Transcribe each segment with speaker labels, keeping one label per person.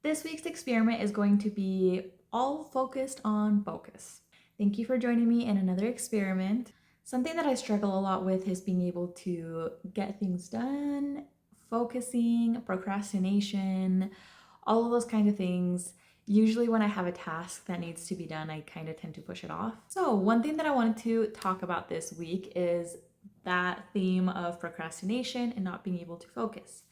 Speaker 1: This week's experiment is going to be all focused on focus. Thank you for joining me in another experiment. Something that I struggle a lot with is being able to get things done, focusing, procrastination, all of those kind of things. Usually when I have a task that needs to be done, I kind of tend to push it off. So one thing that I wanted to talk about this week is that theme of procrastination and not being able to focus.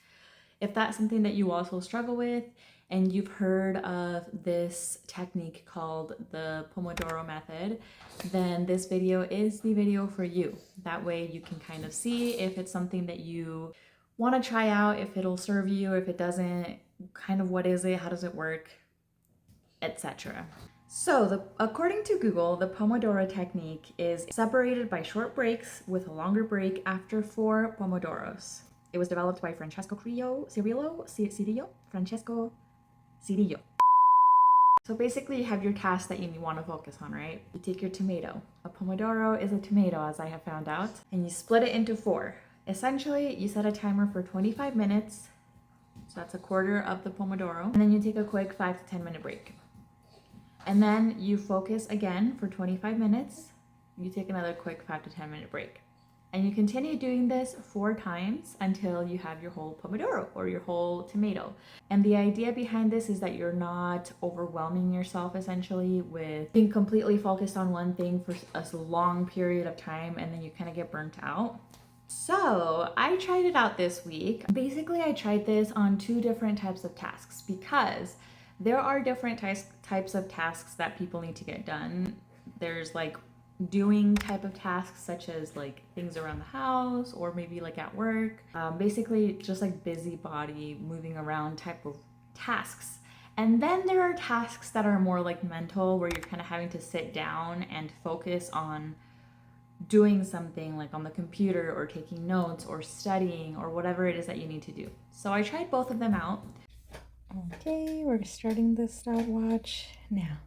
Speaker 1: If that's something that you also struggle with and you've heard of this technique called the Pomodoro method, then this video is the video for you. That way you can kind of see if it's something that you want to try out, if it'll serve you, if it doesn't, kind of what is it, how does it work, etc. So according to Google, the Pomodoro Technique is separated by short breaks with a longer break after 4 Pomodoros. It was developed by Francesco Cirillo. So basically you have your task that you want to focus on, right? You take your tomato. A Pomodoro is a tomato, as I have found out, and you split it into 4. Essentially, you set a timer for 25 minutes, so that's a quarter of the Pomodoro, and then you take a quick 5 to 10 minute break. And then you focus again for 25 minutes. You take another quick 5 to 10 minute break. And you continue doing this 4 times until you have your whole Pomodoro or your whole tomato. And the idea behind this is that you're not overwhelming yourself essentially with being completely focused on one thing for a long period of time and then you kind of get burnt out. So I tried it out this week. Basically, I tried this on 2 different types of tasks because there are different types of tasks that people need to get done. There's like doing type of tasks such as like things around the house or maybe like at work, basically just like busybody moving around type of tasks. And then there are tasks that are more like mental, where you're kind of having to sit down and focus on doing something like on the computer or taking notes or studying or whatever it is that you need to do. So I tried both of them out. Okay, we're starting the stopwatch now.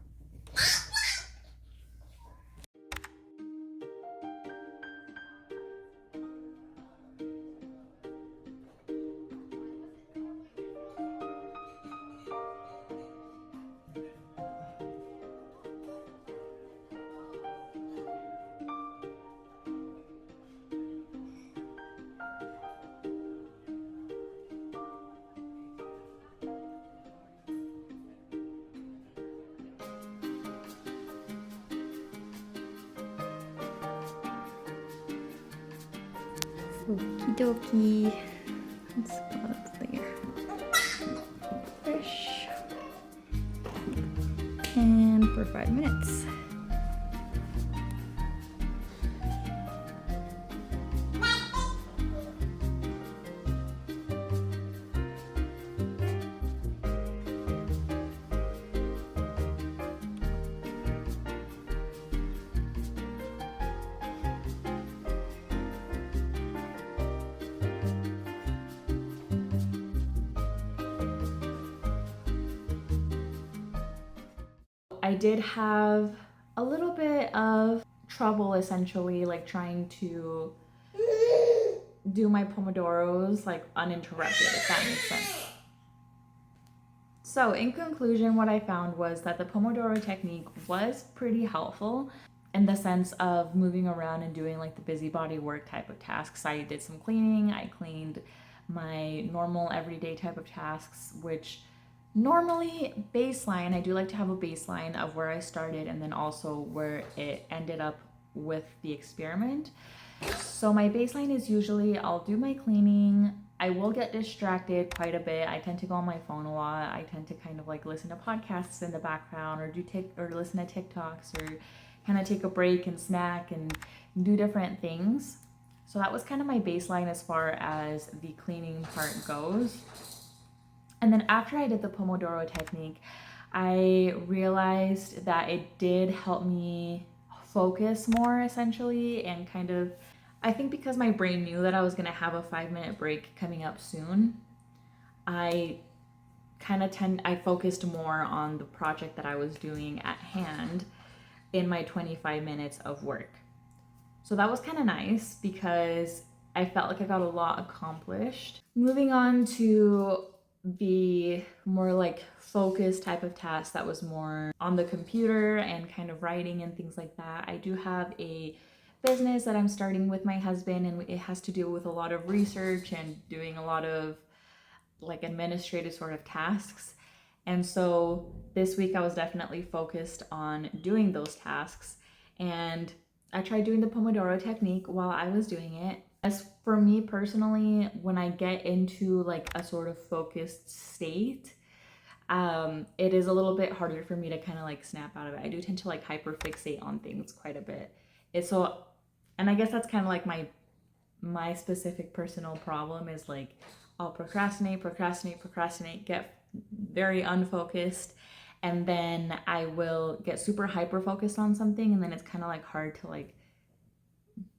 Speaker 1: Okie dokie. Let's go up there. Fresh. And for 5 minutes. I did have a little bit of trouble essentially like trying to do my Pomodoros like uninterrupted, if that makes sense. So in conclusion, what I found was that the Pomodoro technique was pretty helpful in the sense of moving around and doing like the busybody work type of tasks. I did some cleaning, I cleaned my normal everyday type of tasks, which normally baseline, I do like to have a baseline of where I started and then also where it ended up with the experiment. So my baseline is usually I'll do my cleaning. I will get distracted quite a bit. I tend to go on my phone a lot. I tend to kind of like listen to podcasts in the background or listen to TikToks or kind of take a break and snack and do different things. So that was kind of my baseline as far as the cleaning part goes. And then after I did the Pomodoro technique, I realized that it did help me focus more essentially and kind of, I think because my brain knew that I was going to have a 5-minute break coming up soon, I focused more on the project that I was doing at hand in my 25 minutes of work. So that was kind of nice because I felt like I got a lot accomplished. Moving on to the more like focused type of task that was more on the computer and kind of writing and things like that. I do have a business that I'm starting with my husband, and it has to do with a lot of research and doing a lot of like administrative sort of tasks. And so this week I was definitely focused on doing those tasks. And I tried doing the Pomodoro technique while I was doing it. As for me personally, when I get into like a sort of focused state, it is a little bit harder for me to kind of like snap out of it. I do tend to like hyperfixate on things quite a bit. It's so, and I guess that's kind of like my specific personal problem is like I'll procrastinate, get very unfocused, and then I will get super hyper focused on something, and then it's kind of like hard to like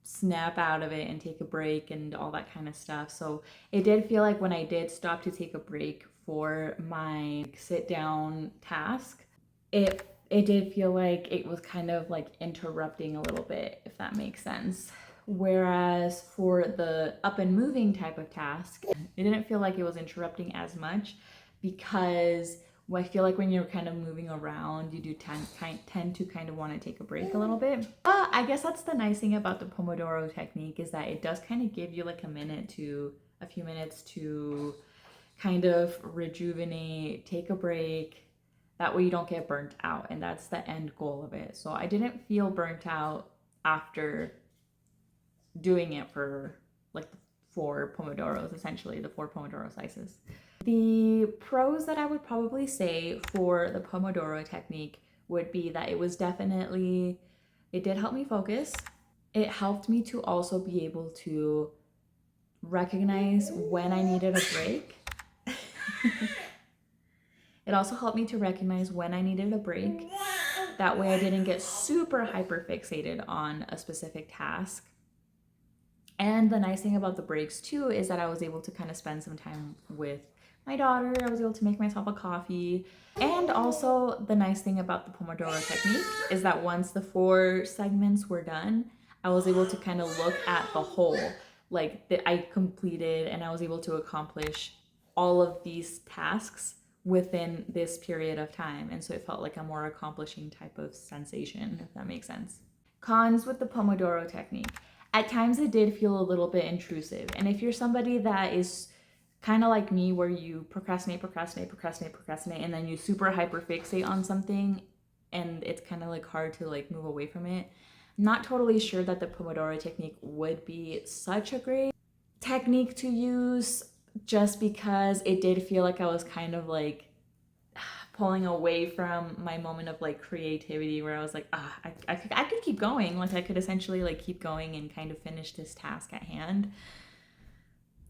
Speaker 1: snap out of it and take a break and all that kind of stuff. So it did feel like when I did stop to take a break for my sit down task, it did feel like it was kind of like interrupting a little bit, if that makes sense. Whereas for the up and moving type of task, it didn't feel like it was interrupting as much, because I feel like when you're kind of moving around, you do tend to kind of want to take a break a little bit. But I guess that's the nice thing about the Pomodoro technique, is that it does kind of give you like a few minutes to kind of rejuvenate, take a break. That way you don't get burnt out, and that's the end goal of it. So I didn't feel burnt out after doing it for like the 4 Pomodoros, essentially the 4 Pomodoro slices. The pros that I would probably say for the Pomodoro technique would be that it did help me focus. It helped me to also be able to recognize when I needed a break. It also helped me to recognize when I needed a break. That way I didn't get super hyper fixated on a specific task. And the nice thing about the breaks too is that I was able to kind of spend some time with my daughter. I was able to make myself a coffee. And also the nice thing about the Pomodoro technique is that once the 4 segments were done, I was able to kind of look at the whole, like that I completed, and I was able to accomplish all of these tasks within this period of time. And so it felt like a more accomplishing type of sensation, if that makes sense. Cons with the Pomodoro technique. At times it did feel a little bit intrusive. And if you're somebody that is kind of like me, where you procrastinate, and then you super hyper fixate on something, and it's kind of like hard to like move away from it, I'm not totally sure that the Pomodoro technique would be such a great technique to use, just because it did feel like I was kind of like pulling away from my moment of like creativity, where I was like, I could keep going. Like I could essentially like keep going and kind of finish this task at hand.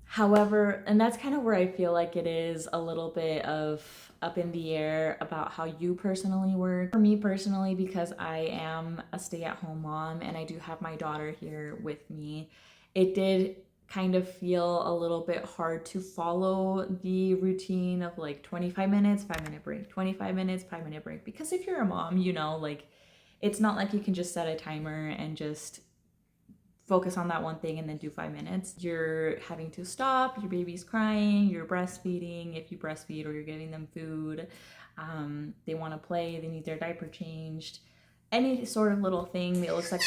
Speaker 1: However, and that's kind of where I feel like it is a little bit of up in the air about how you personally work. For me personally, because I am a stay-at-home mom and I do have my daughter here with me, it did kind of feel a little bit hard to follow the routine of like 25 minutes, 5-minute break, 25 minutes, 5-minute break. Because if you're a mom, you know, like it's not like you can just set a timer and just focus on that one thing and then do 5 minutes. You're having to stop, your baby's crying, you're breastfeeding, if you breastfeed, or you're giving them food. They want to play, they need their diaper changed. Any sort of little thing that looks like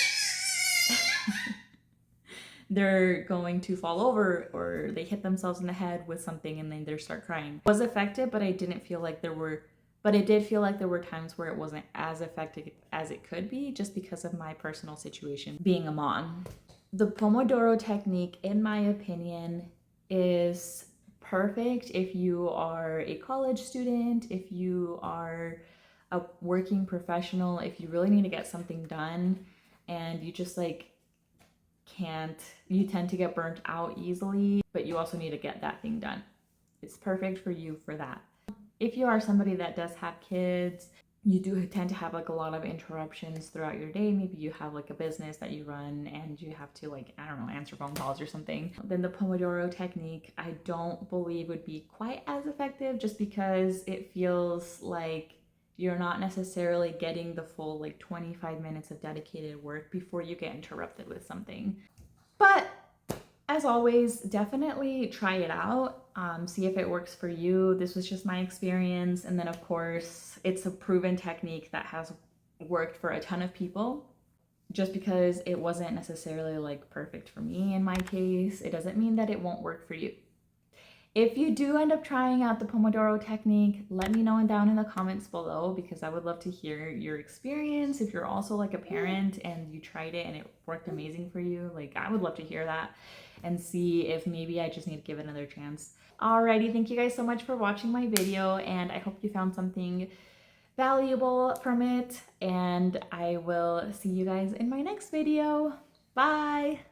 Speaker 1: they're going to fall over, or they hit themselves in the head with something and then they start crying. I was effective, but I didn't feel like it did feel like there were times where it wasn't as effective as it could be, just because of my personal situation being a mom. The Pomodoro technique, in my opinion, is perfect if you are a college student, if you are a working professional, if you really need to get something done and you just like you tend to get burnt out easily, but you also need to get that thing done. It's perfect for you for that. If you are somebody that does have kids, you do tend to have like a lot of interruptions throughout your day. Maybe you have like a business that you run and you have to like, I don't know, answer phone calls or something. Then the Pomodoro technique, I don't believe would be quite as effective, just because it feels like you're not necessarily getting the full like 25 minutes of dedicated work before you get interrupted with something. But as always, definitely try it out. see if it works for you. This was just my experience. And then of course, it's a proven technique that has worked for a ton of people. Just because it wasn't necessarily like perfect for me in my case, it doesn't mean that it won't work for you. If you do end up trying out the Pomodoro technique, let me know down in the comments below, because I would love to hear your experience. If you're also like a parent and you tried it and it worked amazing for you, like I would love to hear that and see if maybe I just need to give it another chance. Alrighty, thank you guys so much for watching my video, and I hope you found something valuable from it, and I will see you guys in my next video. Bye!